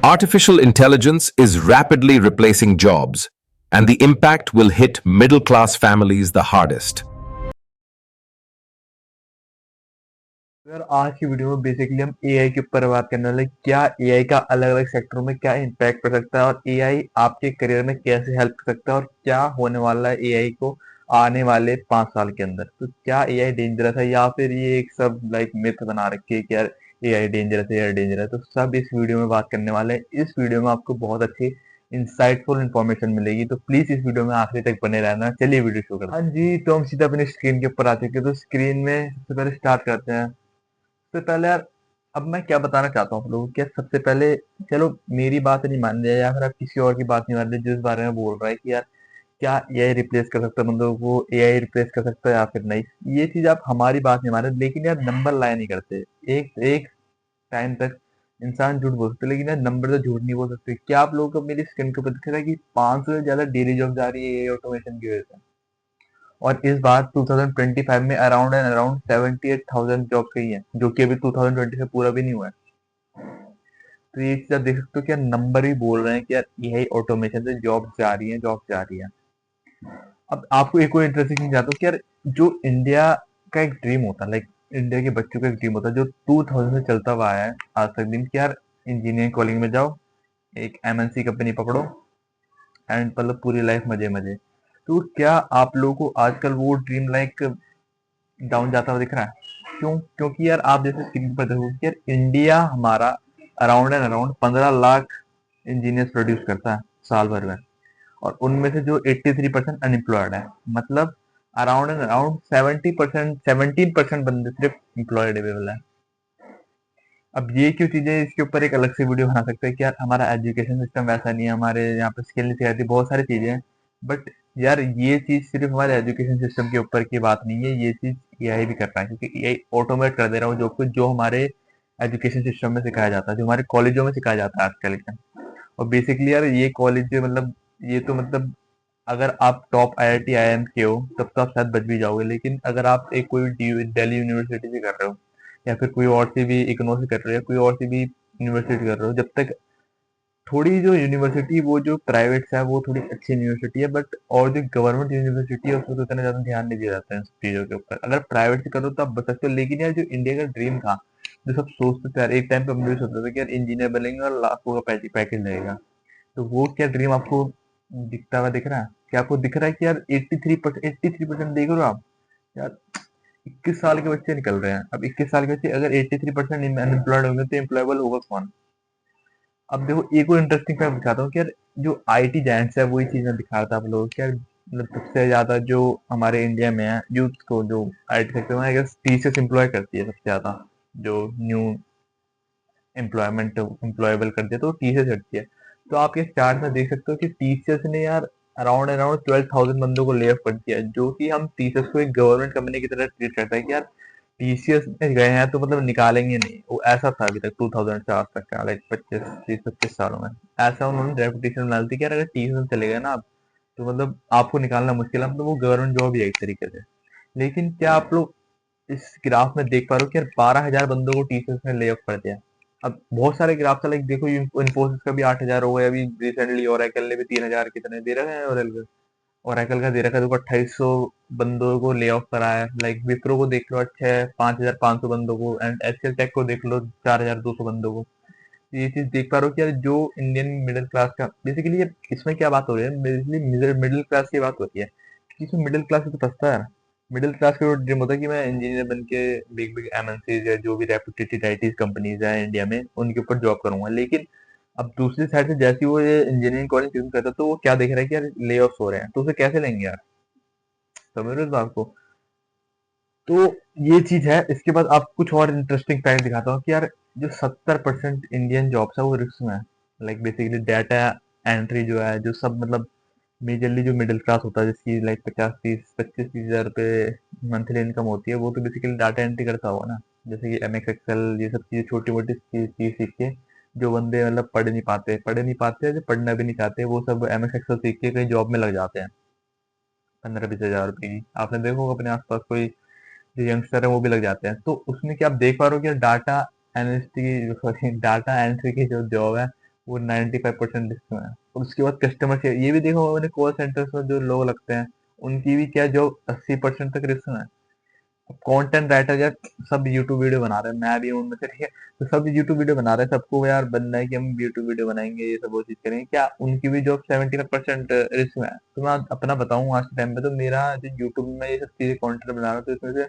Artificial intelligence is rapidly replacing jobs, and the impact will hit middle class families the hardest. यार आज की video में basically हम AI के ऊपर बात करने वाले हैं। क्या एआई का अलग अलग सेक्टरों में क्या इम्पैक्ट पड़ सकता है और एआई आपके करियर में कैसे हेल्प कर सकता है और क्या होने वाला है एआई को आने वाले 5 साल के अंदर। तो क्या एआई डेंजरस है या फिर ये एक सब लाइक मिथ बना रखी है कि यार एआई डेंजरस है, एआई डेंजरस है। तो सब इस वीडियो में बात करने वाले हैं। इस वीडियो में आपको बहुत अच्छी इंसाइटफुल इन्फॉर्मेशन मिलेगी, तो प्लीज इस वीडियो में आखिरी तक बने रहना। चलिए वीडियो शुरू करते हैं। हाँ जी, तो हम सीधा अपनी स्क्रीन के ऊपर आ चुके हैं। तो स्क्रीन में सबसे पहले स्टार्ट करते हैं। सबसे पहले यार, अब मैं क्या बताना चाहता हूँ आप लोगों को। क्या सबसे पहले, चलो मेरी बात नहीं मान रहे या फिर आप किसी और की बात नहीं मान रहे जिस बारे में बोल रहा है कि यार क्या एआई रिप्लेस कर सकता है बंदों को, एआई रिप्लेस कर सकता है या फिर नहीं। ये चीज आप हमारी बात नहीं मान रहे, लेकिन यार नंबर लाया नहीं करते। एक एक टाइम तक इंसान झूठ बोल सकते, लेकिन यार नंबर तो झूठ नहीं बोल सकते। क्या आप लोगों को मेरी स्क्रीन के ऊपर दिख रहा है कि 500 से ज्यादा डेली जॉब जा रही है एआई ऑटोमेशन की वजह से। और इस बार 2025 में अराउंड एंड अराउंड 78,000 जॉब गई है, जो कि अभी 2020 से पूरा भी नहीं हुआ है। तो ये चीज आप देख सकते हो कि यार नंबर ही बोल रहे हैं कि यार एआई ऑटोमेशन से जॉब जा रही है, जॉब जा रही है। अब आपको एक और इंटरेस्टिंग चीज आता है कि यार जो इंडिया का एक ड्रीम होता है, लाइक इंडिया के बच्चों का एक ड्रीम होता है जो 2000 से चलता हुआ आया है आज तक दिन, कि यार इंजीनियरिंग कॉलेज में जाओ, एक एमएनसी कंपनी पकड़ो एंड मतलब पूरी लाइफ मजे मजे। तो क्या आप लोगों को आजकल वो ड्रीम लाइक डाउन जाता हुआ दिख रहा है? क्यों? क्योंकि यार आप जैसे स्क्रीन पर देखो कि यार इंडिया हमारा around and around 15 lakh engineers produce करता है साल भर में, और उनमें से जो 83% अनएम्प्लॉयड है, मतलब अराउंड एंड अराउंड 70%, 17% बंदे सिर्फ एम्प्लॉयड अवेलेबल है। अब ये क्यों चीजें, इसके ऊपर एक अलग से वीडियो बना सकते हैं कि यार हमारा एजुकेशन सिस्टम वैसा नहीं है, हमारे यहाँ पे स्किल नहीं सिखाती, बहुत सारी चीजें हैं। बट यार ये चीज सिर्फ हमारे एजुकेशन सिस्टम के ऊपर की बात नहीं है, ये चीज एआई भी कर रहा है, क्योंकि एआई ऑटोमेट कर दे रहा हूँ जो कुछ जो हमारे एजुकेशन सिस्टम में सिखाया जाता है, जो हमारे कॉलेजों में सिखाया जाता है आजकल के। और बेसिकली यार ये कॉलेज मतलब ये तो मतलब अगर आप टॉप आईआईटी आईआईएम के हो तब तो आप शायद बच भी जाओगे, लेकिन अगर आप एक कोई दिल्ली यूनिवर्सिटी से कर रहे हो या फिर कोई और सी भी इग्नोर से कर रहे हो या कोई और सी भी यूनिवर्सिटी कर रहे हो, जब तक थोड़ी जो यूनिवर्सिटी वो जो प्राइवेट है वो थोड़ी अच्छी यूनिवर्सिटी है, बट और जो गवर्नमेंट यूनिवर्सिटी है उसमें तो इतना ज्यादा ध्यान नहीं दिया जाता है इन सब चीजों के ऊपर। अगर प्राइवेट से करो तो आप बच सकते हो, लेकिन यार जो इंडिया का ड्रीम था, जो सब सोचते थे यार, एक टाइम पे हम भी सोचते थे कि यार इंजीनियर बनेंगे और लाखों का पैकेज लगेगा। तो वो क्या ड्रीम आपको दिखता हुआ दिख रहा है? क्या आपको दिख रहा है कि यार 83% देख रहे हो आप? यार 21 साल के बच्चे निकल रहे हैं। अब 21 साल के बच्चे अगर 83% अनएम्प्लॉयड होंगे तो एम्प्लॉयबल होगा कौन? अब देखो एक और इंटरेस्टिंग फैक्ट दिखाता हूँ कि यार जो आईटी जायंट्स है वही चीज मैं दिखा रहा था आप लोगों को। यार मतलब सबसे ज्यादा जो हमारे इंडिया में है यूथ को, जो आईटी सेक्टर में आई गेस टीसीएस एम्प्लॉय करती है सबसे ज्यादा, जो न्यू एम्प्लॉयमेंट एम्प्लॉयबल कर दिया तो टीसीएस हटती है। तो आप ये चार्ट में देख सकते हो कि टीसीएस ने यार अराउंड अराउंड 12,000 बंदों को ले ऑफ कर दिया, जो कि हम टीसीएस को एक गवर्नमेंट कंपनी की तरह ट्रीट करता है कि यार टीसीएस में गए हैं तो मतलब निकालेंगे नहीं। वो ऐसा था अभी तक 2000 से आज तक का, लाइक 25 सालों में ऐसा उन्होंने रेपुटेशन बना ली थी कि यार अगर टीसीएस में चले गए ना आप, तो मतलब आपको निकालना मुश्किल है, मतलब वो गवर्नमेंट जॉब ही है एक तरीके से। लेकिन क्या आप लोग इस ग्राफ में देख पा रहे हो कि यार 12,000 बंदों को टीसीएस ने ले ऑफ कर दिया। अब बहुत सारे ग्राफ था, लाइक देखो इन्फोसिस का भी 8,000 हो गया अभी रिसेंटली, ओरेकल ने भी 3,000 कितने दे रखे हैं, ओरेकल का दे रखा है देखो 2,800 बंदों को ले ऑफ करा है। लाइक विप्रो को देख लो, अच्छा 5,500 बंदों को, एंड एचसीएल टेक को देख लो 4,200 बंदों को। तो ये चीज देख पा रहे हो कि यार जो इंडियन मिडिल क्लास का बेसिकली ये इसमें क्या बात हो रही है, बेसिकली मिडिल क्लास की बात होती है कि इसमें मिडिल क्लास तो फंसता है। मिडिल क्लास का ड्रीम होता है कि मैं इंजीनियर बन के बिग बिग एमएनसीज या जो भी रेपुटेड आईटी कंपनीज है इंडिया में उनके ऊपर जॉब करूंगा। लेकिन अब दूसरी साइड से जैसे ही वो ये इंजीनियरिंग कॉलेज चूज करता है तो वो क्या देख रहा है कि यार ले ऑफ हो रहे हैं, तो उसे कैसे लेंगे यार? समझ रहे हो इस बात को? तो ये चीज है। इसके बाद आपको कुछ और इंटरेस्टिंग फैक्ट दिखाता हूँ कि यार जो 70% इंडियन जॉब्स है वो रिस्क में है। लाइक बेसिकली डाटा एंट्री जो है, जो सब मतलब मेजरली जो मिडिल क्लास होता है जिसकी लाइक 50-30 25-30 हज़ार रुपए मंथली इनकम होती है, वो तो बेसिकली डाटा एंट्री करता होगा ना। जैसे कि एम एक्स एक्सएल ये सब चीजें छोटी मोटी चीज सीख के जो बंदे मतलब पढ़ नहीं पाते, जो पढ़ना भी नहीं चाहते, वो सब एम एक्स एक्सएल सीख के कहीं जॉब में लग जाते हैं 15-20 हज़ार रुपए की। आपने देखो अपने आसपास कोई जो यंगस्टर है वो भी लग जाते हैं। तो उसमें क्या आप देख पा रहे हो कि डाटा एनालिस्ट की, सॉरी डाटा एंट्री की जो जॉब है वो 95% रिस्क में है। और उसके बाद कस्टमर केयर, ये भी देखा होगा मैंने, कॉल सेंटर्स में जो लोग लगते हैं उनकी भी क्या जॉब 80% तक रिस्क में है। कंटेंट राइटर यार, सब यूट्यूब वीडियो बना रहे हैं, मैं भी हूँ उनमें से, ठीक है। तो सब यूट्यूब वीडियो बना रहे हैं, सबको यार बनना है कि हम यूट्यूब वीडियो बनाएंगे, ये सब वो चीज करेंगे, क्या उनकी भी जॉब 75% रिस्क में है। तो मैं अपना बताऊँ आज के टाइम पे, तो मेरा जो यूट्यूब में ये सब चीजें कंटेंट बना रहा हूँ, तो इसमें से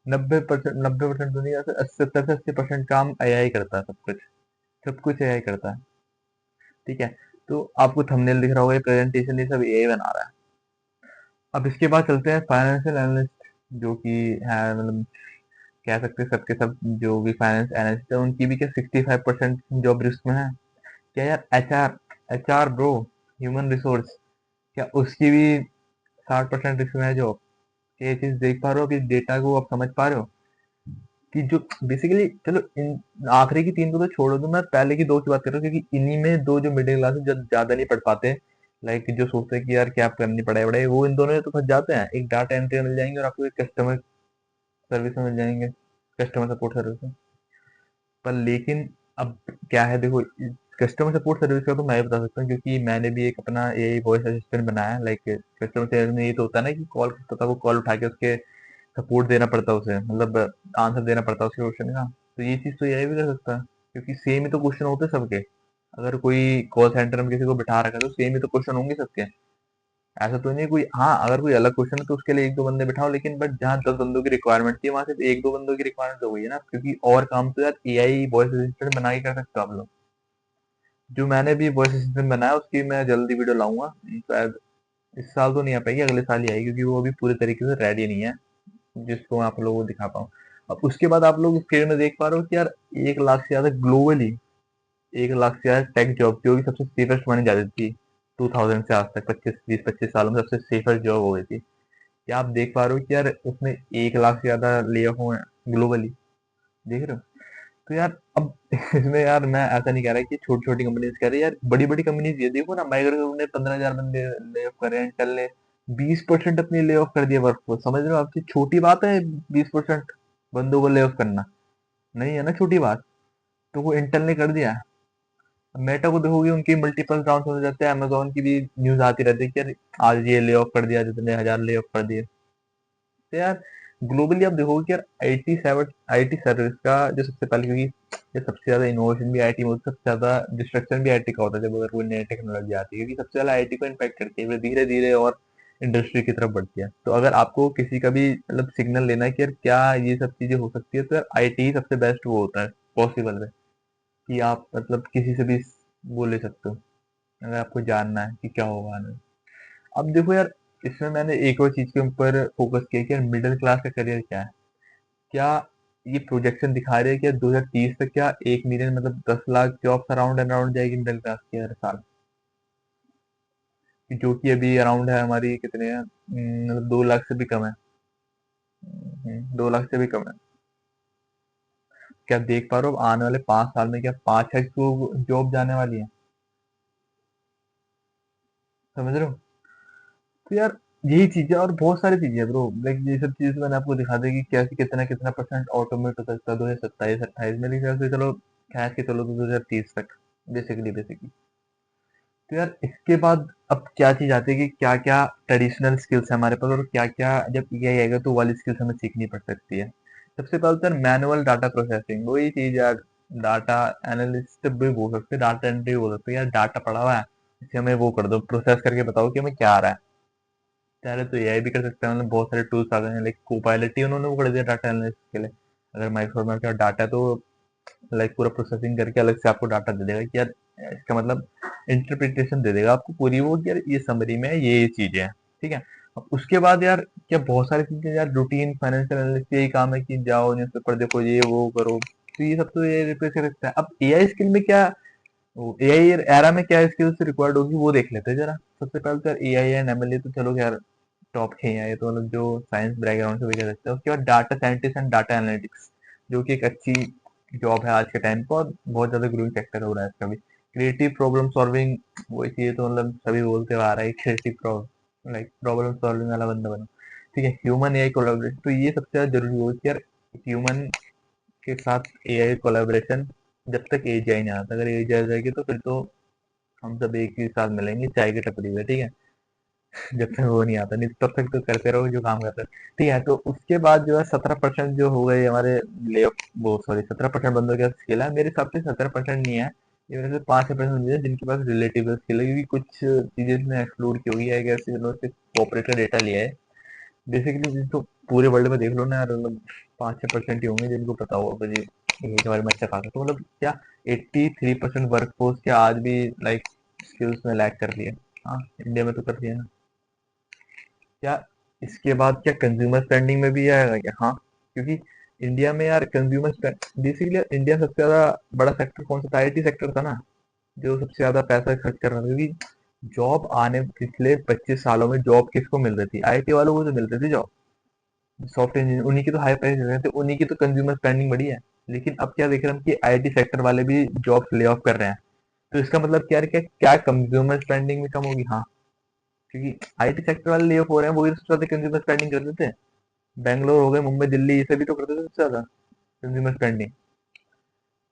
90% तो नहीं, 70 से 80% काम एआई करता है, सब कुछ एआई करता है, ठीक है। तो आपको थंबनेल दिख रहा होगा, ये प्रेजेंटेशन ये सब एआई बना रहा है। अब इसके बाद चलते हैं फाइनेंशियल एनालिस्ट, जो कि है मतलब कह सकते हैं सबके सब जो भी फाइनेंस एनालिस्ट है उनकी भी क्या 65% जॉब रिस्क में है। क्या यार एचआर ब्रो, ह्यूमन रिसोर्स, क्या उसकी भी 60% रिस्क में है जॉब। ये चीज देख पा रहे हो कि डेटा को आप समझ पा रहे हो कि जो बेसिकली, चलो इन आखिरी की तीन को तो छोड़ो, तो मैं पहले की दो की बात कर रहा हूँ, क्योंकि इन्हीं में दो जो मिडिल क्लास है जो ज्यादा नहीं पढ़ पाते, लाइक जो सोचते हैं कि यार क्या करनी पड़े पड़े, वो इन दोनों में तो फंस जाते हैं। एक डाटा एंट्री मिल जाएंगे और आपको एक कस्टमर सर्विस में मिल जाएंगे, कस्टमर सपोर्ट सर्विस में। पर लेकिन अब क्या है देखो, कस्टमर सपोर्ट सर्विस का तो मैं भी बता सकता हूँ, क्योंकि मैंने भी एक अपना यही वॉइस असिस्टेंट बनाया है। लाइक कस्टमर सर्विस में ये तो होता है ना कि कॉल करता था, वो कॉल उठा के उसके सपोर्ट देना पड़ता है उसे, मतलब आंसर देना पड़ता है उसके क्वेश्चन का। तो ये चीज तो यही भी कर सकता है, क्योंकि सेम ही तो क्वेश्चन होते हैं सबके। अगर कोई कॉल सेंटर में किसी को बिठा रखा है तो सेम ही तो क्वेश्चन होंगे सबके। ऐसा तो नहीं है कोई, हाँ अगर कोई अलग क्वेश्चन है तो उसके लिए एक दो बंदे बिठाओ, लेकिन बट जहाँ 10 बंदों की रिक्वायरमेंट थी वहां सिर्फ एक दो बंदों की रिक्वायरमेंट हो गई है ना, क्योंकि और काम तो यार एआई वॉइस असिस्टेंट बना के कर सकते हो आप लोग। जो मैंने भी वॉइस असिस्टेंट बनाया उसकी मैं जल्दी वीडियो लाऊंगा, शायद इस साल तो नहीं आ पाएगी, अगले साल ही आएगी, क्योंकि वो अभी पूरे तरीके से रेडी नहीं है जिसको मैं आप लोगों को दिखा पाऊँ। अब उसके बाद आप लोग इस फील्ड में देख पा रहे हो कि यार 1 लाख से ज्यादा ग्लोबली, 1 लाख से ज्यादा टेक जॉब जो कि सबसे सेफेस्ट मानी जाती थी 2000 से आज तक, 25 सालों में सबसे सेफेस्ट जॉब हो गई थी। क्या आप देख पा रहे हो कि यार उसमें 1 लाख से ज्यादा ले ऑफ हुए हैं ग्लोबली, देख रहे हो। तो यार अब इसमें यार मैं ऐसा नहीं कह रहा कि छोटी छोटी कंपनीज कह रही है, यार बड़ी बड़ी कंपनीज ये देखो ना, माइक्रोसॉफ्ट ने 15,000 बंदे ले ऑफ करे, इंटेल ने 20% अपनी ले ऑफ कर दिया वर्कफोर्स। समझ रहे हो, आपकी छोटी बात है 20% बंदों को ले ऑफ करना, नहीं है ना छोटी बात। तो वो इंटेल ने कर दिया। मेटा को देखोगे उनकी मल्टीपल राउंड हो जाते हैं, अमेजोन की भी न्यूज आती रहती है कि यार आज ये ले ऑफ कर दिया, जितने हजार ले ऑफ कर दिए। तो यार ग्लोबली आप देखोगे कि यार आईटी सर्विस का जो सबसे पहले, क्योंकि ये सबसे ज्यादा इनोवेशन भी आईटी में होता है, सबसे ज्यादा डिस्ट्रक्शन भी आईटी का होता है जब अगर कोई नई टेक्नोलॉजी आती है, क्योंकि सबसे ज्यादा आईटी को इम्पैक्ट करती है, फिर धीरे धीरे और इंडस्ट्री की तरफ बढ़ती है। तो अगर आपको किसी का भी मतलब सिग्नल लेना है कि यार क्या ये सब चीजें हो सकती है, तो यार आईटी ही सबसे बेस्ट वो होता है पॉसिबल है, कि आप मतलब किसी से भी वो ले सकते हो अगर आपको जानना है कि क्या होगा आने में। अब देखो यार, इसमें मैंने एक और चीज के ऊपर फोकस किया कि यार मिडिल क्लास का करियर क्या है। क्या ये प्रोजेक्शन दिखा रहे हैं कि 2030 तक क्या 1 मिलियन मतलब 10 lakh jobs around and around जाएगी मिडिल क्लास की हर साल, जो कि अभी अराउंड है हमारी कितने हैं, मतलब 2 लाख से भी कम है। 2 लाख से भी कम है। क्या आप देख पा रहे हो आने वाले 5 साल में क्या 5 एक्स को जॉब जाने वाली है, समझ रहे हो। तो यार यही चीजें और बहुत सारी चीजें ब्रो, लाइक ये सब चीजें मैंने आपको दिखा दी कि कैसे कितना कितना परसेंट ऑटोमेट हो सकता है 2027-28 मेरे ख्याल से, चलो खैर के चलो तो 2030 तक, बेसिकली। तो यार इसके बाद अब क्या चीज आती है कि क्या क्या ट्रेडिशनल स्किल्स है हमारे पास, और क्या क्या जब एआई आएगा तो वाली स्किल्स हमें सीखनी पड़ सकती है। सबसे पहले तो मैनुअल डाटा प्रोसेसिंग, वही चीज यार, डाटा एनालिस्ट भी बोल सकते हैं, डाटा एंट्री भी बोल सकते हैं, यार डाटा पड़ा हुआ है इसे हमें वो कर दो, प्रोसेस करके बताओ कि हमें क्या आ रहा है। पहले तो एआई भी कर सकता है, मतलब बहुत सारे टूल्स आ गए हैं, लाइक कोपायलट ही उन्होंने वो कर दिया डाटा एनालिस्ट के लिए। अगर माइक्रोसॉफ्ट का डाटा है तो लाइक पूरा प्रोसेसिंग करके अलग से आपको डाटा दे देगा कि यार इसका मतलब इंटरप्रिटेशन दे देगा आपको पूरी वो कि यार ये समरी में ये चीजें हैं, ठीक है। अब उसके बाद यार क्या बहुत सारी चीजें यार, रूटीन फाइनेंशियल एनालिस्ट यही काम है कि जाओ न्यूज़पेपर देखो ये वो करो, तो ये सब तो ये रिप्लेस कर सकता है। अब एआई स्किल में क्या, एआई एरा में क्या स्किल्स रिक्वायर्ड होगी वो देख लेते हैं जरा। सबसे पहले तो एआई एंड एमएल तो चलो यार टॉप के ही है, ये तो मतलब जो साइंस बैकग्राउंड से भी कह सकते हैं। उसके बाद data scientist and data analytics, जो कि एक अच्छी जॉब है आज के टाइम पर, और बहुत ज्यादा ग्रोइंग सेक्टर हो रहा है इसका भी। क्रिएटिव प्रॉब्लम सॉल्विंग, वो चीजें तो मतलब सभी बोलते हुए आ रहा है, creative problem like problem solving वाला बंदा बनो, ठीक है। ह्यूमन एआई कोलैबोरेशन, तो ये सबसे ज्यादा जरूरी होगा कि यार ह्यूमन के साथ एआई कोलैबोरेशन जब तक एजीआई नहीं आता। अगर एजीआई आ जाएगी तो फिर तो हम सब एक ही साथ मिलेंगे चाय की टपरी पे, ठीक है। जब तक वो नहीं आता, नहीं तो तब तक तो करते रहो जो काम करते रहो, ठीक है। तो उसके बाद जो है 17% जो हो गए हमारे ले, वो सॉरी 17% बंदों का स्किल है, मेरे हिसाब से 17% नहीं है, ये मेरे से 5% बंदे हैं जिनके पास रिलेटिव स्किल है, क्योंकि कुछ चीजें इसने एक्सप्लोर की हुई है, कैसे जिन्होंने कॉपरेट का डेटा लिया है। बेसिकली तो पूरे वर्ल्ड में देख लो ना यार, मतलब 5-6% ही होंगे जिनको पता होगा कि ये के बारे में अच्छा खासा, तो मतलब क्या 83% वर्क फोर्स क्या आज भी लाइक स्किल्स में लैक कर रही है। हाँ, इंडिया में तो कर रही है ना। क्या इसके बाद क्या कंज्यूमर स्पेंडिंग में भी आएगा क्या? हाँ, क्योंकि इंडिया में यार कंज्यूमर बेसिकली इंडिया सबसे ज्यादा बड़ा सेक्टर कौन सा था? आईटी सेक्टर था ना, जो सबसे ज्यादा पैसा खर्च कर रहा था, क्योंकि जॉब आने पिछले 25 सालों में जॉब किसको मिल रही थी? आईटी वालों को तो मिल रही थी जॉब, सॉफ्टवेयर इंजीनियर, उन्हीं की तो हाई प्राइस रहे थे, उन्हीं की तो कंज्यूमर स्पेंडिंग बढ़ी है। लेकिन अब क्या देख रहे हैं हम कि आईटी सेक्टर वाले भी जॉब ले ऑफ कर रहे हैं। तो इसका मतलब क्या है, क्या क्या कंज्यूमर स्पेंडिंग में कम होगी? हाँ, क्योंकि आईटी सेक्टर वाले ले ऑफ हो रहे हैं, वही तो सबसे ज्यादा कंज्यूमर स्पेंडिंग कर देते हैं। बैंगलोर हो गए, मुंबई, दिल्ली, ये सभी तो करते थे सबसे ज्यादा कंज्यूमर स्पेंडिंग।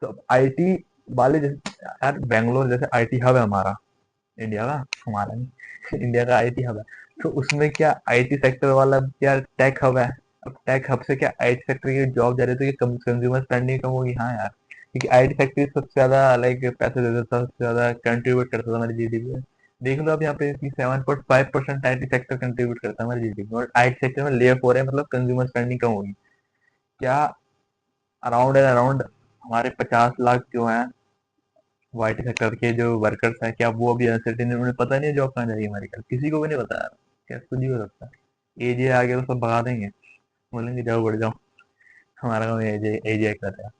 तो अब आईटी वाले जैसे यार, बैंगलोर जैसे आईटी हब है हमारा इंडिया का, हमारा नहीं इंडिया का आईटी हब है। तो उसमें क्या आईटी सेक्टर वाला क्या टेक हब है? अब टेक हब से क्या आईटी सेक्टर की जॉब जा रही, तो ये कंज्यूमर स्पेंडिंग कम होगी? हाँ यार, क्योंकि आईटी सेक्टर सबसे ज्यादा लाइक पैसे देता था, सबसे ज्यादा कंट्रीब्यूट करता था हमारी जीडीपी में। देख लो अब यहाँ पे 7.5% आईटी सेक्टर कंट्रीब्यूट करता है हमारी जीडीपी में, और आईटी सेक्टर में ले ऑफ हो रहे हैं, मतलब कंज्यूमर स्पेंडिंग कम होगी क्या? अराउंड एंड अराउंड हमारे 50 लाख जो है वाईटी सेक्टर के जो वर्कर्स हैं, क्या वो अभी अनसर्टेन, उन्हें पता नहीं है जॉब कहाँ जाएगी हमारी? कल किसी को भी नहीं पता यार, क्या कुछ भी हो सकता है। एजे आ गया तो सब भगा देंगे, बोलेंगे जाओ बढ़ जाओ, हमारा काम एजे एजे कर रहा है।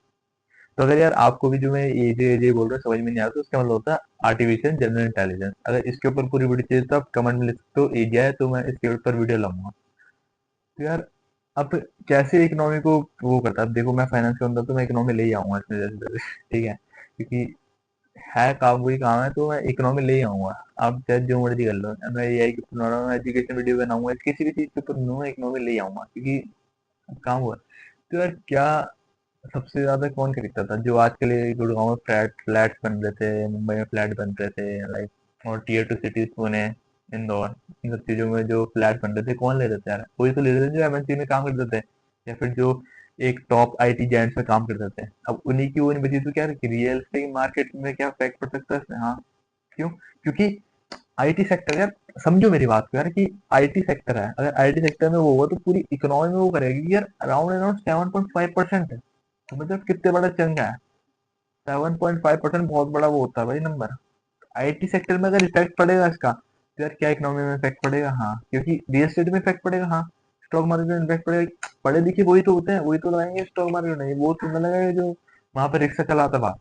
तो अगर यार आपको भी जो मैं एजे एजे बोल रहा हूँ समझ में नहीं आता, तो उसका मतलब होता है आर्टिफिशियल जनरल इंटेलिजेंस। अगर इसके ऊपर पूरी वीडियो चाहिए तो आप कमेंट में लिख सकते हो एजे है, तो मैं इसके ऊपर वीडियो लाऊंगा। तो यार अब कैसे इकोनॉमी को वो करता है? अब देखो मैं फाइनेंस का बंदा, तो मैं इकोनॉमी ले ही आऊंगा इसमें जैसे तैसे, ठीक है, क्योंकि है काम, वही काम है, तो मैं इकोनॉमी ले ही आऊंगा। आप चाहे जो मर्जी कर लो, मैं एआई के ऊपर बना रहा हूँ, एजुकेशन वीडियो बनाऊंगा, किसी भी चीज के ऊपर बनूंगा, इकोनॉमी ले ही आऊंगा, क्योंकि काम हुआ। तो यार क्या सबसे ज्यादा कौन खरीदता था? जो आज के लिए गुड़गांव में फ्लैट बन रहे थे, मुंबई में फ्लैट बन रहे थे लाइक, और टीयर 2 सिटीज पुणे, इंदौर, इन सब चीजों में जो फ्लैट बन रहे थे, कौन ले रहे थे यार? वही तो ले रहे थे जो एमएनसी में काम करते थे, या फिर जो एक टॉप आईटी जायंट्स में काम करते थे। अब उन्हीं की वो नहीं बची, तो क्या रियल एस्टेट मार्केट में क्या इफेक्ट पड़ सकता है इसमें? हाँ, क्यों? क्योंकि आईटी सेक्टर यार, समझो मेरी बात को यार, कि आईटी सेक्टर है, अगर आईटी सेक्टर में वो होगा तो पूरी इकोनॉमी में वो करेगा, क्योंकि यार अराउंड अराउंड 7.5% है, तो मतलब कितने बड़ा चंग है। 7.5% बहुत बड़ा वो होता है भाई नंबर। आईटी सेक्टर में अगर इफेक्ट पड़ेगा इसका, तो यार क्या इकोनॉमी में इफेक्ट पड़ेगा? हाँ, क्योंकि रियल एस्टेट में इफेक्ट पड़ेगा, हाँ, स्टॉक मार्केट में इफेक्ट पड़ेगा। पढ़े लिखे वही तो होते हैं, वही तो लगाएंगे स्टॉक मार्केट में, वो तो न लगाएगा जो वहां पर रिक्शा चलाता था,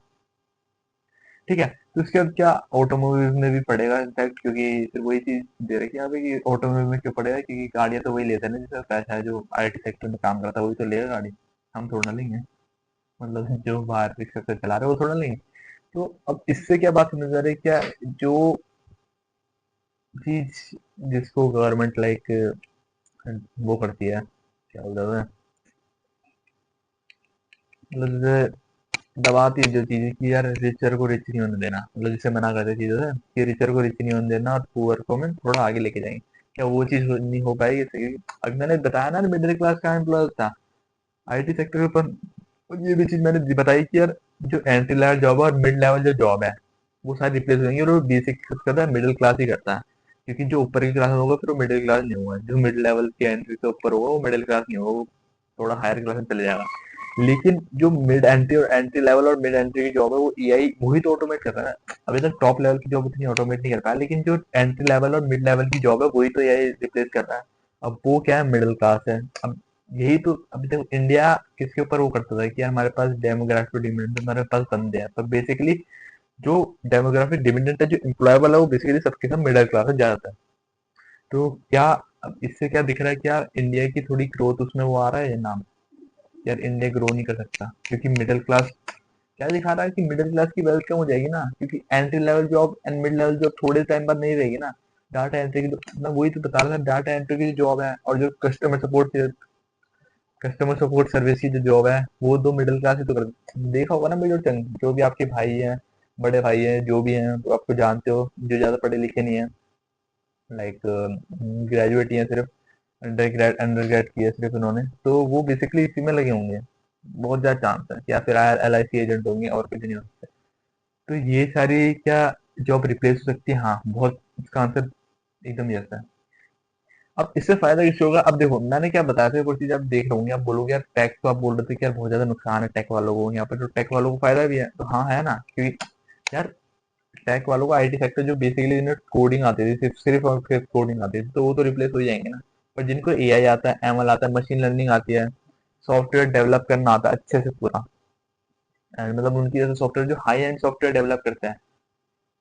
ठीक है। तो उसके बाद क्या ऑटोमोबाइल में भी पड़ेगा इनफैक्ट, क्योंकि फिर वही चीज दे रहे हैं यहाँ पे कि ऑटोमोबाइल में क्यों पड़ेगा, क्योंकि गाड़ियां तो वही लेते हैं ना जिसका पैसा है, जो आईटी सेक्टर में काम करता है वही तो लेगा गाड़ी, हम थोड़ा ना लेंगे। मतलब जो बाहर रिक्शा से चला रहे हैं वो थोड़ा लेंगे। तो अब इससे क्या बात समझ आ रही है क्या? जो चीज जिसको गवर्नमेंट लाइक वो करती है, क्या बोलते हैं, मतलब जैसे दबाती है जो चीज की यार रिचर को रिच नहीं होने देना, मतलब जिसे मना करते चीजों से कि रिचर को रिच नहीं होने देना और पुअर को मैं थोड़ा आगे लेके जाएंगे, क्या वो चीज नहीं हो पाएगी इससे? अब मैंने बताया ना, मिडिल क्लास का एम्प्लॉय था आईटी सेक्टर के ऊपर। और ये भी चीज मैंने बताई कि यार जो एंट्री लेवल जॉब है और मिड लेवल जो जॉब है, वो सारी रिप्लेस हो जाएंगी, और वो बेसिक करता है मिडिल क्लास ही करता है, क्योंकि जो ऊपर की क्लास में होगा फिर वो मिडिल क्लास नहीं होगा, जो मिड लेवल की एंट्री से ऊपर होगा वो मिडिल क्लास नहीं होगा, वो थोड़ा हायर क्लास में चले जाएगा। लेकिन जो मिड एंट्री और एंट्री लेवल और मिड एंट्री की जॉब है, वो एआई वही तो ऑटोमेट कर रहा है। अभी तक टॉप लेवल की जॉब उतनी ऑटोमेट नहीं कर पाया, लेकिन जो एंट्री लेवल और मिड लेवल की जॉब है वही तो एआई रिप्लेस कर रहा है। अब वो क्या है? मिडिल क्लास है। अब यही तो अभी तक इंडिया किसके ऊपर वो करता था कि यार हमारे पास डेमोग्राफिक डिविडेंड, हमारे पास बंदे हैं, तो बेसिकली जो डेमोग्राफिक डिविडेंड है, जो एम्प्लॉयबल है, वो बेसिकली सबके सब मिडिल क्लास है ज्यादातर। तो क्या अब इससे क्या दिख रहा है? क्या इंडिया की थोड़ी ग्रोथ उसमें वो आ रहा है नाम, यार इंडिया ग्रो नहीं कर सकता क्योंकि मिडिल क्लास, क्या दिखा रहा है कि मिडिल क्लास की वेल्थ कम हो जाएगी ना, क्योंकि entry level job and mid level job थोड़े टाइम बाद नहीं रहेगी ना। डाटा एंट्री की मैं वही तो बता रहा था, डाटा एंट्री की जॉब है और जो कस्टमर सपोर्ट सर्विस की जो जॉब है वो तो मिडिल क्लास ही तो कर, देखा होगा ना मेजर चंग जो भी आपके भाई हैं, बड़े भाई हैं, जो भी हैं तो आपको जानते हो, जो ज्यादा पढ़े लिखे नहीं है, लाइक ग्रेजुएट ही है सिर्फ, अंडर ग्रेड किया सिर्फ उन्होंने, तो वो बेसिकली इसी में लगे होंगे, बहुत ज्यादा चांस है, या फिर LIC एजेंट होंगे और कुछ नहीं हो सकता। तो ये सारी क्या जॉब रिप्लेस हो सकती है? हाँ, बहुत, इसका आंसर एकदम यस है। अब इससे फायदा किसको होगा? अब देखो मैंने क्या बताया था, कोई चीज आप देख रहे होंगे, आप बोलोगे यार टेक तो आप बोल रहे थे कि यार बहुत ज्यादा नुकसान है टेक वालों को, यहाँ पर तो टेक वालों को फायदा भी है, तो हाँ है ना, क्योंकि यार टेक वालों को आईटी सेक्टर जो बेसिकली जिन्हें कोडिंग आती थी, सिर्फ सिर्फ और सिर्फ कोडिंग आती थी, तो वो तो रिप्लेस हो ही जाएंगे ना। पर जिनको एआई आता है, एमएल आता है, मशीन लर्निंग आती है, सॉफ्टवेयर डेवलप करना आता है अच्छे से पूरा, मतलब उनकी जैसे सॉफ्टवेयर जो हाई एंड सॉफ्टवेयर डेवलप करते हैं,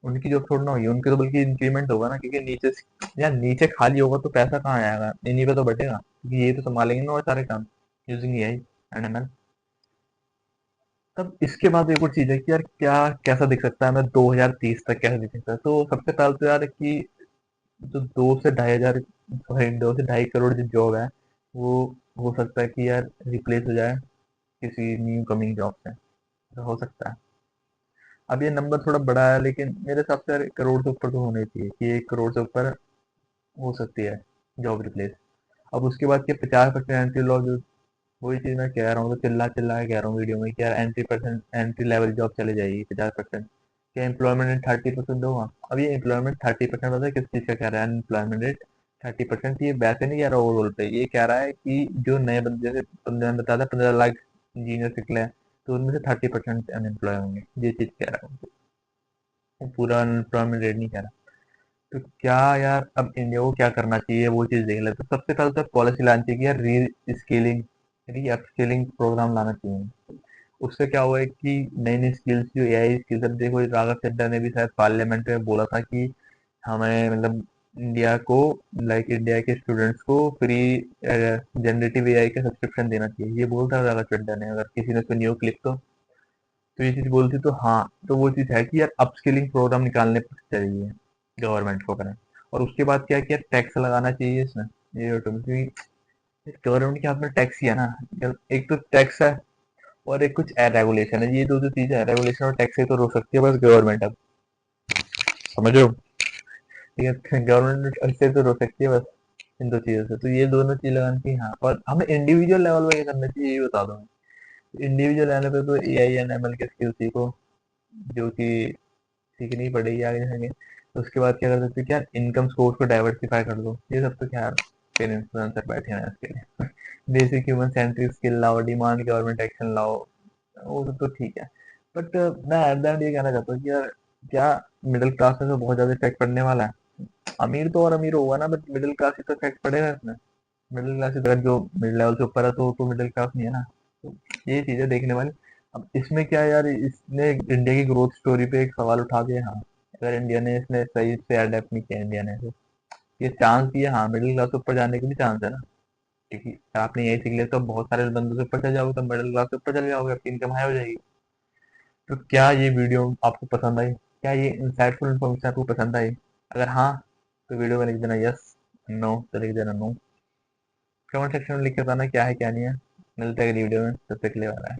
उनकी जॉब थोड़ी ना होगी, उनकी तो बल्कि इंक्रीमेंट होगा ना, क्योंकि नीचे यार नीचे खाली होगा तो पैसा कहाँ आएगा, इन्हीं पे तो बटेगा, क्योंकि ये तो संभालेंगे ना और सारे काम यूजिंग एआई एंड एमएल। तब इसके बाद एक और चीज है कि यार क्या कैसा दिख सकता है, मैं 2030 तक कैसा दिख सकता है, तो सबसे पहले तो यार कि जो 2 से 2.5 हजार, सॉरी 2 से 2.5 करोड़ जो जॉब है, वो हो सकता है कि यार रिप्लेस हो जाए किसी न्यू कमिंग जॉब से, तो हो सकता है। अब ये नंबर थोड़ा बड़ा है, लेकिन मेरे हिसाब से यार 1 करोड़ से ऊपर तो होना ही चाहिए, कि 1 करोड़ से ऊपर हो सकती है जॉब रिप्लेस। अब उसके बाद के 50% एंट्री लॉस, वही चीज मैं कह रहा हूँ, तो चिल्ला चिल्ला के कह रहा हूँ वीडियो में कि यार एंट्री लेवल जॉब चले जाएगी 50%, क्या एम्प्लॉयमेंट रेट 30% होगा? अब ये एम्प्लॉयमेंट 30% पता है किस चीज का कह रहा है? अनएम्प्लॉयमेंट रेट 30%, ये वैसे नहीं कह रहा ओवरऑल पे, ये कह रहा है कि जो नए बंदे, जैसे बंदे ने बताया था 15 लाख इंजीनियर निकले हैं, तो उनमें से 30% अनएम्प्लॉय होंगे, ये चीज कह रहा है, वो पूरा अनएम्प्लॉयमेंट रेट नहीं कह रहा। तो क्या यार अब इंडिया को क्या करना चाहिए वो चीज देख ले, तो सबसे पहले तो पॉलिसी लानी चाहिए कि यार री स्किलिंग, री अपस्किलिंग प्रोग्राम लाना चाहिए। उससे क्या हुआ है कि नई नई स्किल्स, जो एआई स्किल्स है, देखो राघव चड्ढा ने भी शायद पार्लियामेंट में बोला था कि हमें मतलब इंडिया को, लाइक इंडिया के स्टूडेंट्स को फ्री जनरेटिव एआई का सब्सक्रिप्शन देना चाहिए, ये बोलता है राघव चड्ढा ने, अगर किसी ने सुनी हो क्लिप तो ये चीज बोलती तो हाँ, तो वो चीज है कि यार अपस्किलिंग प्रोग्राम निकालने चाहिए गवर्नमेंट को करें। और उसके बाद क्या किया, टैक्स लगाना चाहिए इसमें, ये ऑटोमेटिकली गवर्नमेंट के हाथ में टैक्स ही है ना, एक तो टैक्स है और एक कुछ रेगुलेशन है, ये दो जो चीजें है, रेगुलेशन और टैक्स से तो रोक सकती है बस गवर्नमेंट, अब समझ रहे हो? ठीक है, गवर्नमेंट इससे तो रोक सकती है बस इन दो चीजों से, तो ये दोनों चीज लगानी चाहिए। हाँ, और हमें इंडिविजुअल लेवल पे क्या करना चाहिए ये बता दो। इंडिविजुअल लेवल पे तो एआई एंड एमएल के स्किल सीखो, जो कि सीखनी पड़ेगी आगे जाके। तो उसके बाद क्या कर सकते हैं, क्या इनकम सोर्स को डाइवर्सिफाई कर दो, ये सब तो क्या फिर इन्फ्लुएंसर बैठे हैं इसके लिए। बेसिक ह्यूमन सेंट्रिक स्किल लाओ, डिमांड गवर्नमेंट एक्शन लाओ, वो सब तो ठीक है। बट मैं एट द एंड ये कहना चाहता हूँ कि यार क्या मिडिल क्लास में तो बहुत ज्यादा इफेक्ट पड़ने वाला है? अमीर तो और अमीर होगा ना, बट मिडिल क्लास ही तो इफेक्ट पड़ेगा इसमें। मिडिल क्लास अगर जो मिडिल लेवल से ऊपर है तो मिडिल क्लास नहीं है ना, तो ये चीजें देखने वाली। अब इसमें क्या है यार, इसने इंडिया की ग्रोथ स्टोरी पे एक सवाल उठा दिया, हाँ, अगर इंडिया ने इसने सही से अडेप्ट नहीं किया इंडिया ने, तो ये चांस भी है, हाँ मिडिल क्लास से ऊपर जाने की भी चांस है ना, क्योंकि आपने यही सीख लिया तो बहुत सारे बंदों से ऊपर चल जाओगे, तो मिडिल क्लास से ऊपर चले जाओगे, आपकी इनकम हाई हो जाएगी। तो क्या ये वीडियो आपको पसंद आई? क्या ये इंसाइटफुल इन्फॉर्मेशन आपको पसंद आई? अगर हाँ, तो वीडियो में लिख देना यस, नो तो लिख देना नो, कमेंट सेक्शन में लिख के बताना क्या है क्या नहीं है। मिलते हैं अगली वीडियो में, तब तक के लिए बाय।